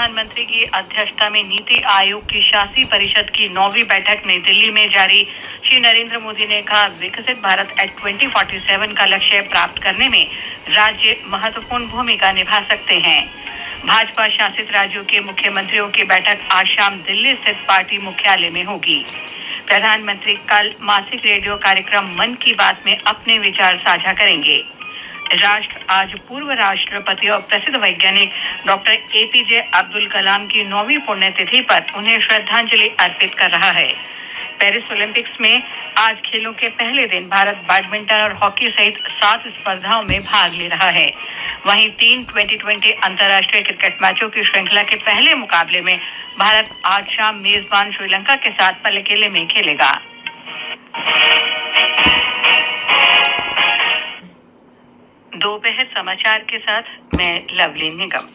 प्रधानमंत्री की अध्यक्षता में नीति आयोग की शासी परिषद की 9वीं बैठक नई दिल्ली में जारी। श्री नरेंद्र मोदी ने कहा, विकसित भारत एट 2047 का लक्ष्य प्राप्त करने में राज्य महत्वपूर्ण भूमिका निभा सकते हैं। भाजपा शासित राज्यों के मुख्यमंत्रियों की बैठक आज शाम दिल्ली स्थित पार्टी मुख्यालय में होगी। प्रधानमंत्री कल मासिक रेडियो कार्यक्रम मन की बात में अपने विचार साझा करेंगे। राष्ट्र आज पूर्व राष्ट्रपति और प्रसिद्ध वैज्ञानिक डॉक्टर APJ अब्दुल कलाम की 9वीं पुण्यतिथि पर उन्हें श्रद्धांजलि अर्पित कर रहा है। पेरिस ओलंपिक्स में आज खेलों के पहले दिन भारत बैडमिंटन और हॉकी सहित 7 स्पर्धाओं में भाग ले रहा है। वहीं 3 2020 अंतर्राष्ट्रीय क्रिकेट मैचों की श्रृंखला के पहले मुकाबले में भारत आज शाम मेजबान श्रीलंका के साथ पल्लेकेले में खेलेगा। दोपहर समाचार के साथ मैं लवली निगम।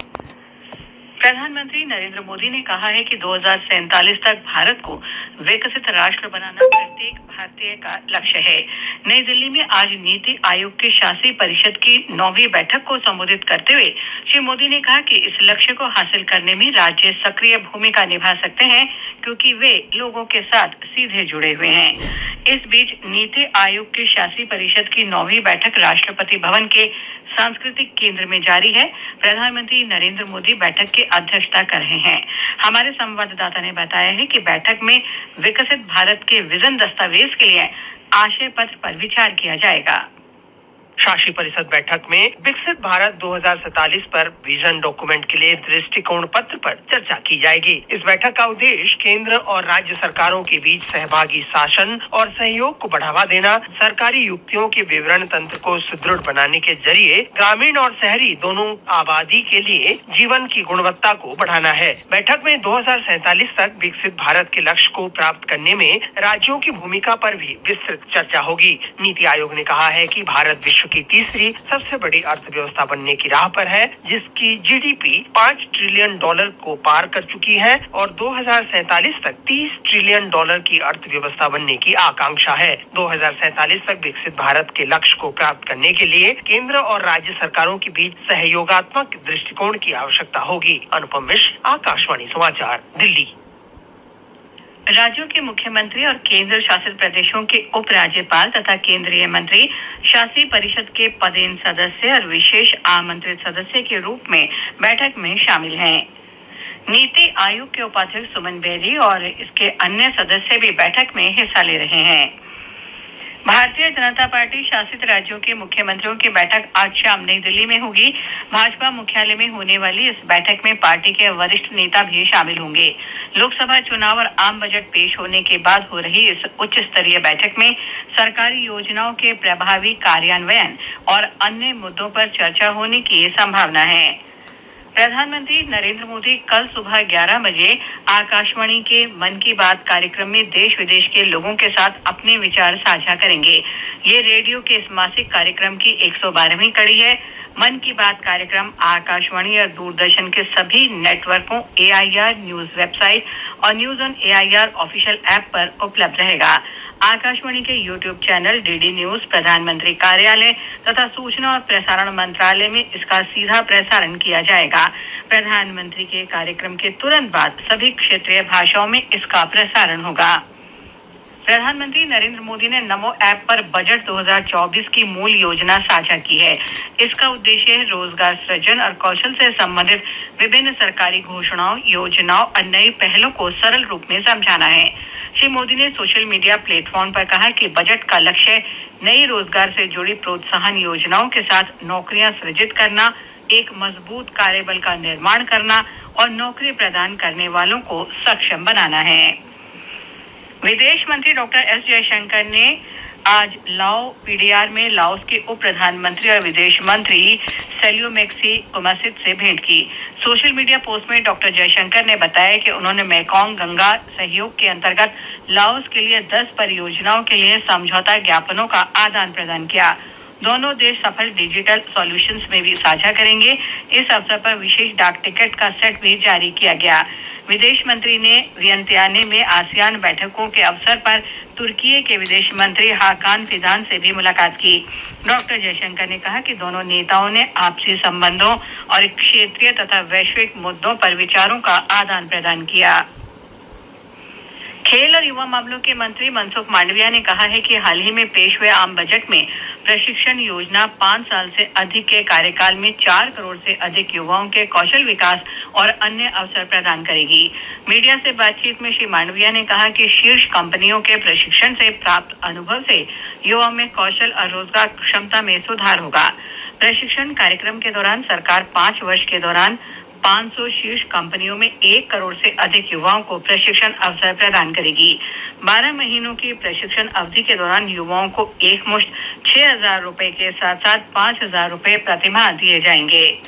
प्रधानमंत्री नरेंद्र मोदी ने कहा है कि 2047 तक भारत को विकसित राष्ट्र बनाना प्रत्येक भारतीय का लक्ष्य है। नई दिल्ली में आज नीति आयोग की शासी परिषद की 9वीं बैठक को संबोधित करते हुए श्री मोदी ने कहा कि इस लक्ष्य को हासिल करने में राज्य सक्रिय भूमिका निभा सकते हैं, क्योंकि वे लोगों के साथ सीधे जुड़े हुए हैं। इस बीच नीति आयोग की शासी परिषद की 9वीं बैठक राष्ट्रपति भवन के सांस्कृतिक केंद्र में जारी है। प्रधानमंत्री नरेंद्र मोदी बैठक की अध्यक्षता कर रहे हैं। हमारे संवाददाता ने बताया है कि बैठक में विकसित भारत के विजन दस्तावेज के लिए आशय पत्र पर विचार किया जाएगा। शासी परिषद बैठक में विकसित भारत 2047 पर विजन डॉक्यूमेंट के लिए दृष्टिकोण पत्र पर चर्चा की जाएगी। इस बैठक का उद्देश्य केंद्र और राज्य सरकारों के बीच सहभागी शासन और सहयोग को बढ़ावा देना, सरकारी युक्तियों के विवरण तंत्र को सुदृढ़ बनाने के जरिए ग्रामीण और शहरी दोनों आबादी के लिए जीवन की गुणवत्ता को बढ़ाना है। बैठक में 2047 तक विकसित भारत के लक्ष्य को प्राप्त करने में राज्यों की भूमिका पर भी विस्तृत चर्चा होगी। नीति आयोग ने कहा है कि भारत विश्व की तीसरी सबसे बड़ी अर्थव्यवस्था बनने की राह पर है, जिसकी GDP $5 ट्रिलियन को पार कर चुकी है और 2047 तक $30 ट्रिलियन की अर्थव्यवस्था बनने की आकांक्षा है। 2047 तक विकसित भारत के लक्ष्य को प्राप्त करने के लिए केंद्र और राज्य सरकारों के बीच सहयोगात्मक दृष्टिकोण की आवश्यकता होगी। अनुपम मिश्र, आकाशवाणी समाचार, दिल्ली। राज्यों के मुख्यमंत्री और केंद्र शासित प्रदेशों के उपराज्यपाल तथा केंद्रीय मंत्री शासी परिषद के पदेन सदस्य और विशेष आमंत्रित सदस्य के रूप में बैठक में शामिल हैं। नीति आयोग के उपाध्यक्ष सुमन बेरी और इसके अन्य सदस्य भी बैठक में हिस्सा ले रहे हैं। भारतीय जनता पार्टी शासित राज्यों के मुख्यमंत्रियों की बैठक आज शाम नई दिल्ली में होगी। भाजपा मुख्यालय में होने वाली इस बैठक में पार्टी के वरिष्ठ नेता भी शामिल होंगे। लोकसभा चुनाव और आम बजट पेश होने के बाद हो रही इस उच्च स्तरीय बैठक में सरकारी योजनाओं के प्रभावी कार्यान्वयन और अन्य मुद्दों पर चर्चा होने की संभावना है। प्रधानमंत्री नरेंद्र मोदी कल सुबह 11 बजे आकाशवाणी के मन की बात कार्यक्रम में देश विदेश के लोगों के साथ अपने विचार साझा करेंगे। ये रेडियो के इस मासिक कार्यक्रम की 112वीं कड़ी है। मन की बात कार्यक्रम आकाशवाणी और दूरदर्शन के सभी नेटवर्कों, AIR न्यूज वेबसाइट और news on AIR official app पर उपलब्ध रहेगा। आकाशवाणी के YouTube चैनल DD न्यूज, प्रधानमंत्री कार्यालय तथा सूचना और प्रसारण मंत्रालय में इसका सीधा प्रसारण किया जाएगा। प्रधानमंत्री के कार्यक्रम के तुरंत बाद सभी क्षेत्रीय भाषाओं में इसका प्रसारण होगा। प्रधानमंत्री नरेंद्र मोदी ने नमो ऐप पर बजट 2024 की मूल योजना साझा की है। इसका उद्देश्य है रोजगार सृजन और कौशल से संबंधित विभिन्न सरकारी घोषणाओं, योजनाओं और नई पहलों को सरल रूप में समझाना है। श्री मोदी ने सोशल मीडिया प्लेटफॉर्म पर कहा कि बजट का लक्ष्य नई रोजगार से जुड़ी प्रोत्साहन योजनाओं के साथ नौकरियां सृजित करना, एक मजबूत कार्यबल का निर्माण करना और नौकरी प्रदान करने वालों को सक्षम बनाना है। विदेश मंत्री डॉक्टर एस जयशंकर ने आज लाओ PDR में लाओस के उप प्रधानमंत्री और विदेश मंत्री सेल्यूमेक्सी कुमासित से भेंट की। सोशल मीडिया पोस्ट में डॉक्टर जयशंकर ने बताया कि उन्होंने मेकोंग गंगा सहयोग के अंतर्गत लाओस के लिए 10 परियोजनाओं के लिए समझौता ज्ञापनों का आदान प्रदान किया। दोनों देश सफल डिजिटल सॉल्यूशंस में भी साझा करेंगे। इस अवसर पर विशेष डाक टिकट का सेट भी जारी किया गया। विदेश मंत्री ने वियंतियाने में आसियान बैठकों के अवसर पर तुर्की के विदेश मंत्री हाकान फिदान से भी मुलाकात की। डॉक्टर जयशंकर ने कहा कि दोनों नेताओं ने आपसी संबंधों और क्षेत्रीय तथा वैश्विक मुद्दों पर विचारों का आदान प्रदान किया। खेल और युवा मामलों के मंत्री मनसुख मांडविया ने कहा है कि हाल ही में पेश हुए आम बजट में प्रशिक्षण योजना 5 साल से अधिक के कार्यकाल में 4 करोड़ से अधिक युवाओं के कौशल विकास और अन्य अवसर प्रदान करेगी। मीडिया से बातचीत में श्री मांडविया ने कहा कि शीर्ष कंपनियों के प्रशिक्षण से प्राप्त अनुभव से युवाओं में कौशल और रोजगार क्षमता में सुधार होगा। प्रशिक्षण कार्यक्रम के दौरान सरकार 5 वर्ष के दौरान 500 शीर्ष कंपनियों में 1 करोड़ से अधिक युवाओं को प्रशिक्षण अवसर प्रदान करेगी। 12 महीनों की प्रशिक्षण अवधि के दौरान युवाओं को एक मुश्त 6,000 रुपए के साथ साथ 5,000 रुपए प्रतिमाह दिए जाएंगे।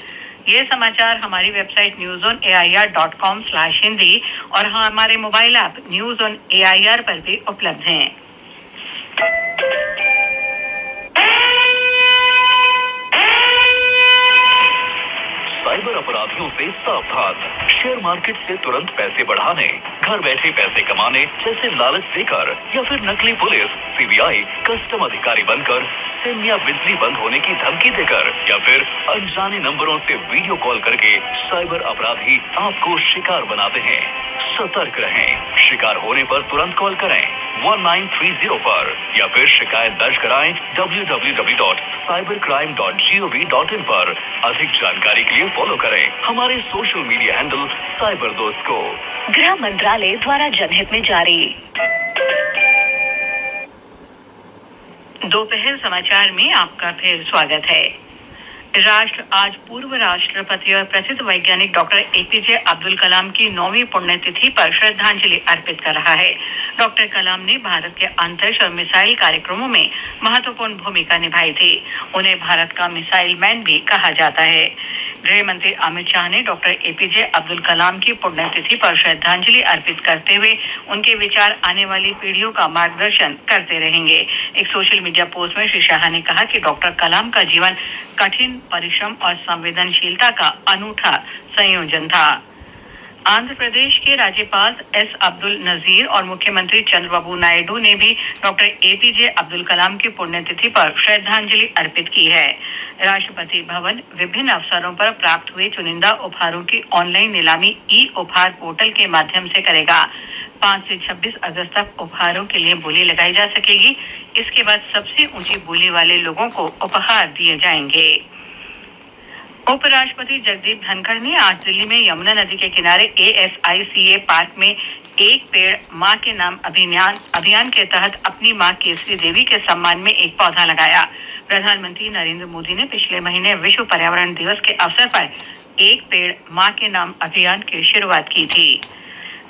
ये समाचार हमारी वेबसाइट newsonair.com/hindi और हमारे mobile app news on AIR पर भी उपलब्ध हैं। साइबर अपराधियों से सावधान। शेयर मार्केट से तुरंत पैसे बढ़ाने, घर बैठे पैसे कमाने जैसे लालच देकर या फिर नकली पुलिस, सीबीआई, कस्टम अधिकारी बनकर सिम या बिजली बंद होने की धमकी देकर या फिर अनजाने नंबरों से वीडियो कॉल करके साइबर अपराधी आपको शिकार बनाते हैं। सतर्क रहें। शिकार होने पर तुरंत कॉल करें 1930 पर या फिर शिकायत दर्ज कराएं www.cybercrime.gov.in पर। अधिक जानकारी के लिए फॉलो करें हमारे सोशल मीडिया हैंडल साइबर दोस्त को। गृह मंत्रालय द्वारा जनहित में जारी। दोपहर समाचार में आपका फिर स्वागत है। राष्ट्र आज पूर्व राष्ट्रपति और प्रसिद्ध वैज्ञानिक डॉक्टर एपीजे अब्दुल कलाम की 9वीं पुण्यतिथि पर श्रद्धांजलि अर्पित कर रहा है। डॉक्टर कलाम ने भारत के अंतरिक्ष और मिसाइल कार्यक्रमों में महत्वपूर्ण भूमिका निभाई थी। उन्हें भारत का मिसाइल मैन भी कहा जाता है। गृह मंत्री अमित शाह ने डॉक्टर एपीजे अब्दुल कलाम की पुण्यतिथि पर श्रद्धांजलि अर्पित करते हुए उनके विचार आने वाली पीढ़ियों का मार्गदर्शन करते रहेंगे। एक सोशल मीडिया पोस्ट में श्री शाह ने कहा कि डॉक्टर कलाम का जीवन कठिन परिश्रम और संवेदनशीलता का अनूठा संयोजन था। आंध्र प्रदेश के राज्यपाल एस अब्दुल नजीर और मुख्यमंत्री चंद्रबाबू नायडू ने भी डॉक्टर एपीजे अब्दुल कलाम की पुण्यतिथि पर श्रद्धांजलि अर्पित की है। राष्ट्रपति भवन विभिन्न अवसरों पर प्राप्त हुए चुनिंदा उपहारों की ऑनलाइन नीलामी ई उपहार पोर्टल के माध्यम से करेगा। 5 से 26 अगस्त तक उपहारों के लिए बोली लगाई जा सकेगी। इसके बाद सबसे ऊंची बोली वाले लोगों को उपहार दिए जाएंगे। उपराष्ट्रपति जगदीप धनखड़ ने आज दिल्ली में यमुना नदी के किनारे ASICA पार्क में एक पेड़ मां के नाम अभियान के तहत अपनी मां केसरी देवी के सम्मान में एक पौधा लगाया। प्रधानमंत्री नरेंद्र मोदी ने पिछले महीने विश्व पर्यावरण दिवस के अवसर पर एक पेड़ मां के नाम अभियान की शुरुआत की थी।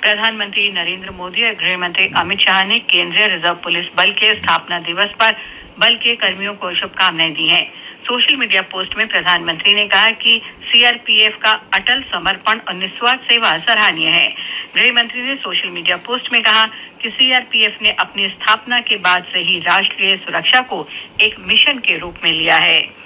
प्रधानमंत्री नरेंद्र मोदी और गृह मंत्री अमित शाह ने केंद्रीय रिजर्व पुलिस बल के स्थापना दिवस पर बल के कर्मियों को शुभकामनाएं दी हैं। सोशल मीडिया पोस्ट में प्रधानमंत्री ने कहा कि सीआरपीएफ का अटल समर्पण और निस्वार्थ सेवा सराहनीय है। गृह मंत्री ने सोशल मीडिया पोस्ट में कहा कि सीआरपीएफ ने अपनी स्थापना के बाद से ही राष्ट्रीय सुरक्षा को एक मिशन के रूप में लिया है।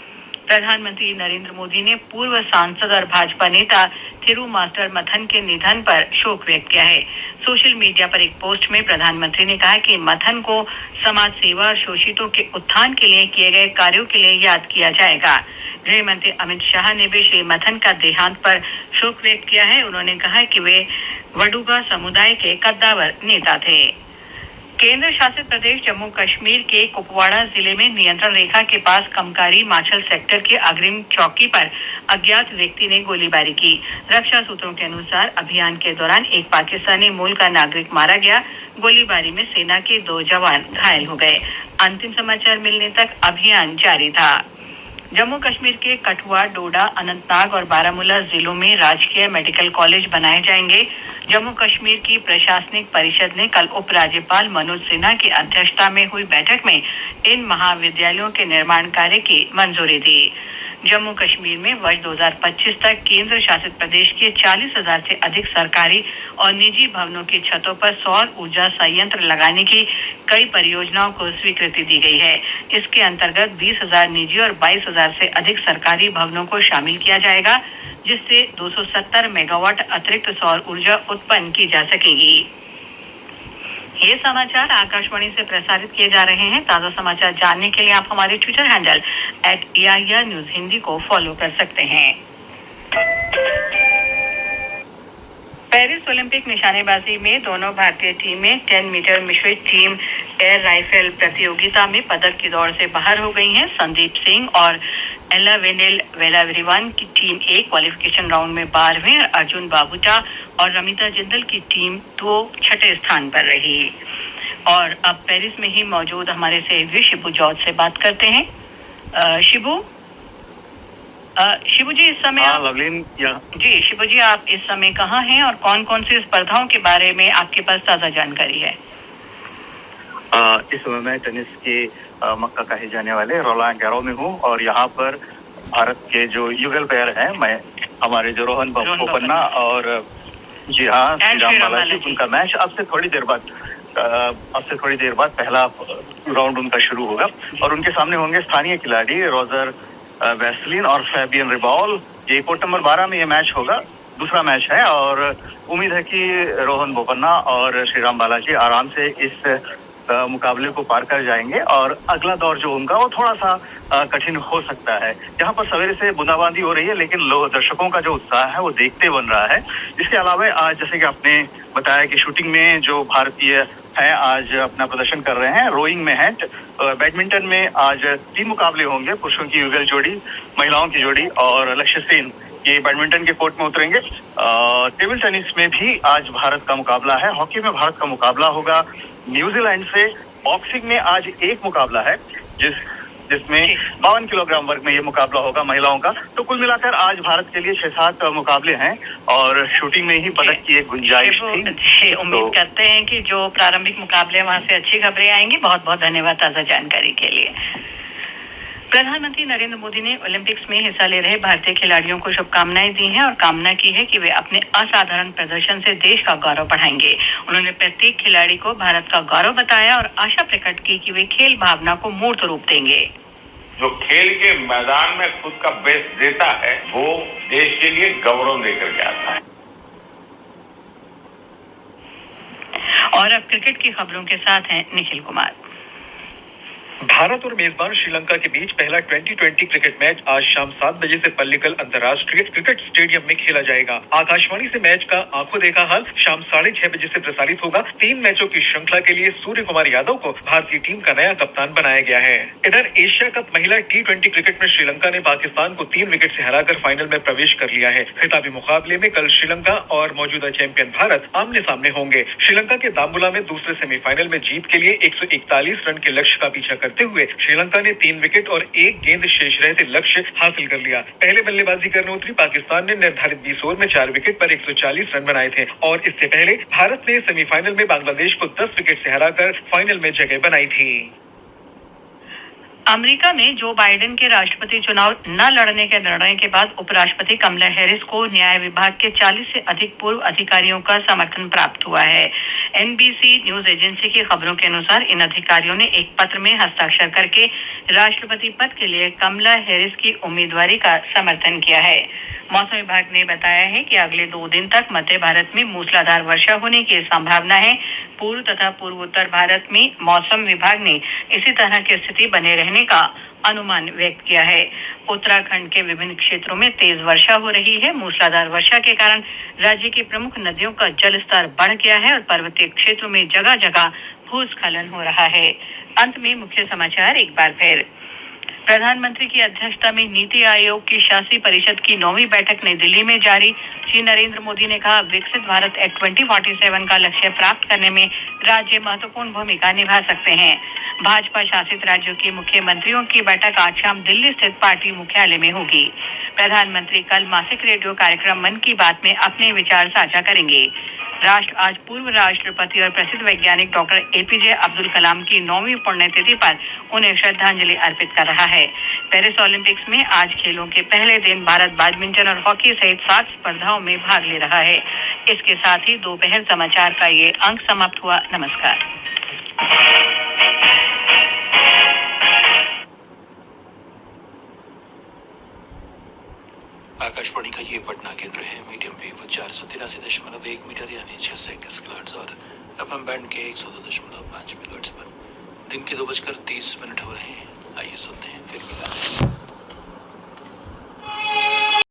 प्रधानमंत्री नरेंद्र मोदी ने पूर्व सांसद और भाजपा नेता थिरू मास्टर मथन के निधन पर शोक व्यक्त किया है। सोशल मीडिया पर एक पोस्ट में प्रधानमंत्री ने कहा कि मथन को समाज सेवा और शोषितों के उत्थान के लिए किए गए कार्यों के लिए याद किया जाएगा। गृह मंत्री अमित शाह ने भी श्री मथन का देहांत पर शोक व्यक्त किया है। उन्होंने कहा कि वे वडुगा समुदाय के कद्दावर नेता थे। केंद्र शासित प्रदेश जम्मू कश्मीर के कुपवाड़ा जिले में नियंत्रण रेखा के पास कमकारी माछल सेक्टर के अग्रिम चौकी पर अज्ञात व्यक्ति ने गोलीबारी की। रक्षा सूत्रों के अनुसार अभियान के दौरान एक पाकिस्तानी मूल का नागरिक मारा गया। गोलीबारी में सेना के 2 जवान घायल हो गए। अंतिम समाचार मिलने तक अभियान जारी था। जम्मू कश्मीर के कठुआ, डोडा, अनंतनाग और बारामूला जिलों में राजकीय मेडिकल कॉलेज बनाए जाएंगे। जम्मू कश्मीर की प्रशासनिक परिषद ने कल उपराज्यपाल मनोज सिन्हा की अध्यक्षता में हुई बैठक में इन महाविद्यालयों के निर्माण कार्य की मंजूरी दी। जम्मू कश्मीर में वर्ष 2025 तक केंद्र शासित प्रदेश के 40,000 से अधिक सरकारी और निजी भवनों की छतों पर सौर ऊर्जा संयंत्र लगाने की कई परियोजनाओं को स्वीकृति दी गई है। इसके अंतर्गत 20,000 निजी और 22,000 से अधिक सरकारी भवनों को शामिल किया जाएगा, जिससे 270 मेगावाट अतिरिक्त सौर ऊर्जा उत्पन्न की जा सकेगी। ये समाचार आकाशवाणी से प्रसारित किए जा रहे हैं। ताजा समाचार जानने के लिए आप हमारे Twitter handle @AIR news Hindi को फॉलो कर सकते हैं। पेरिस ओलंपिक निशानेबाजी में दोनों भारतीय टीमें 10 मीटर मिश्रित टीम एयर राइफल प्रतियोगिता में पदक की दौड़ से बाहर हो गई हैं। संदीप सिंह और एला वेनेल वेलावरिवान की टीम A क्वालिफिकेशन राउंड में 12वें और अर्जुन बाबूटा और रमिता जिंदल की टीम 2 छठे स्थान पर रही। और अब पेरिस में ही मौजूद हमारे सहयोगी शिबू जॉर्ज से बात करते हैं। शिबू जी इस समय जी शिबू जी आप इस समय कहाँ हैं और कौन कौन सी स्पर्धाओं के बारे में आपके पास ताजा जानकारी है? इस समय मैं टेनिस के मक्का कहे जाने वाले रोलांड गैरो में हूँ और यहाँ पर भारत के जो युगल प्लेयर हैं, मैं हमारे जो रोहन बोपन्ना और जी हाँ श्री राम बालाजी, उनका मैच अब से थोड़ी देर बाद पहला राउंड उनका शुरू होगा और उनके सामने होंगे स्थानीय खिलाड़ी रोजर वेस्लिन और फैबियन रिबॉल। ये कोर्ट नंबर 12 में ये मैच होगा, दूसरा मैच है और उम्मीद है कि रोहन बोपन्ना और श्री राम बालाजी आराम से इस मुकाबले को पार कर जाएंगे और अगला दौर जो उनका वो थोड़ा सा कठिन हो सकता है। यहाँ पर सवेरे से बूंदाबांदी हो रही है, लेकिन दर्शकों का जो उत्साह है वो देखते बन रहा है। इसके अलावा आज जैसे कि आपने बताया कि शूटिंग में जो भारतीय हैं आज अपना प्रदर्शन कर रहे हैं, रोइंग में है, बैडमिंटन में आज 3 मुकाबले होंगे, पुरुषों की युगल जोड़ी, महिलाओं की जोड़ी और लक्ष्य सेन ये बैडमिंटन के कोर्ट में उतरेंगे। टेबल टेनिस में भी आज भारत का मुकाबला है, हॉकी में भारत का मुकाबला होगा न्यूजीलैंड से, बॉक्सिंग में आज एक मुकाबला है जिसमें 52 किलोग्राम वर्ग में ये मुकाबला होगा महिलाओं का। तो कुल मिलाकर आज भारत के लिए 6-7 मुकाबले हैं और शूटिंग में ही पदक की एक गुंजाइश थी। उम्मीद करते हैं कि जो प्रारंभिक मुकाबले वहां से अच्छी खबरें आएंगी। बहुत बहुत धन्यवाद ताजा जानकारी के लिए। प्रधानमंत्री नरेंद्र मोदी ने ओलंपिक्स में हिस्सा ले रहे भारतीय खिलाड़ियों को शुभकामनाएं दी हैं और कामना की है कि वे अपने असाधारण प्रदर्शन से देश का गौरव बढ़ाएंगे। उन्होंने प्रत्येक खिलाड़ी को भारत का गौरव बताया और आशा प्रकट की कि वे खेल भावना को मूर्त रूप देंगे। जो खेल के मैदान में खुद का बेस्ट देता है वो देश के लिए गौरव लेकर के आता है। और अब क्रिकेट की खबरों के साथ हैं निखिल कुमार। भारत और मेजबान श्रीलंका के बीच पहला 2020 क्रिकेट मैच आज शाम 7 बजे से पल्लिकल अंतर्राष्ट्रीय क्रिकेट स्टेडियम में खेला जाएगा। आकाशवाणी से मैच का आंखों देखा हाल शाम 6:30 बजे से प्रसारित होगा। 3 मैचों की श्रृंखला के लिए सूर्य कुमार यादव को भारतीय टीम का नया कप्तान बनाया गया है। इधर एशिया कप महिला T20 क्रिकेट में श्रीलंका ने पाकिस्तान को 3 विकेट से हराकर फाइनल में प्रवेश कर लिया है। खिताबी मुकाबले में कल श्रीलंका और मौजूदा चैंपियन भारत आमने सामने होंगे। श्रीलंका के दाम्बुला में दूसरे सेमीफाइनल में जीत के लिए 141 रन के लक्ष्य का पीछा करते हुए श्रीलंका ने 3 विकेट और 1 गेंद शेष रहते लक्ष्य हासिल कर लिया। पहले बल्लेबाजी करने उतरी पाकिस्तान ने निर्धारित 20 ओवर में 4 विकेट पर 140 रन बनाए थे और इससे पहले भारत ने सेमीफाइनल में बांग्लादेश को 10 विकेट से हराकर फाइनल में जगह बनाई थी। अमेरिका में जो बाइडेन के राष्ट्रपति चुनाव न लड़ने के निर्णय के बाद उपराष्ट्रपति कमला हैरिस को न्याय विभाग के 40 से अधिक पूर्व अधिकारियों का समर्थन प्राप्त हुआ है। NBC न्यूज एजेंसी की खबरों के अनुसार इन अधिकारियों ने एक पत्र में हस्ताक्षर करके राष्ट्रपति पद के लिए कमला हैरिस की उम्मीदवारी का समर्थन किया है। मौसम विभाग ने बताया है कि अगले 2 दिन तक मध्य भारत में मूसलाधार वर्षा होने की संभावना है। पूर्व तथा पूर्वोत्तर भारत में मौसम विभाग ने इसी तरह की स्थिति बने रहने का अनुमान व्यक्त किया है। उत्तराखंड के विभिन्न क्षेत्रों में तेज वर्षा हो रही है। मूसलाधार वर्षा के कारण राज्य की प्रमुख नदियों का जल स्तर बढ़ गया है और पर्वतीय क्षेत्रों में जगह जगह भूस्खलन हो रहा है। अंत में मुख्य समाचार एक बार फिर। प्रधानमंत्री की अध्यक्षता में नीति आयोग की शासी परिषद की 9वीं बैठक नई दिल्ली में जारी। श्री नरेंद्र मोदी ने कहा, विकसित भारत एक्ट 2047 का लक्ष्य प्राप्त करने में राज्य महत्वपूर्ण भूमिका निभा सकते हैं। भाजपा शासित राज्यों के मुख्यमंत्रियों की बैठक आज शाम दिल्ली स्थित पार्टी मुख्यालय में होगी। प्रधानमंत्री कल मासिक रेडियो कार्यक्रम मन की बात में अपने विचार साझा करेंगे। राष्ट्र आज पूर्व राष्ट्रपति और प्रसिद्ध वैज्ञानिक डॉक्टर एपीजे अब्दुल कलाम की 9वीं पुण्यतिथि पर उन्हें श्रद्धांजलि अर्पित कर रहा है। पेरिस ओलंपिक्स में आज खेलों के पहले दिन भारत बैडमिंटन और हॉकी सहित 7 स्पर्धाओं में भाग ले रहा है। इसके साथ ही दोपहर समाचार का ये अंक समाप्त हुआ। नमस्कार। आकाशवाणी का ये पटना केंद्र है। मीडियम वेव 483.1 मीटर यानी 621 किलोहर्ट्ज और एफएम बैंड के 102.5 मेगाहर्ट्ज पर दिन के 2:30 हो रहे हैं। आइए सुनते हैं फिर मिला।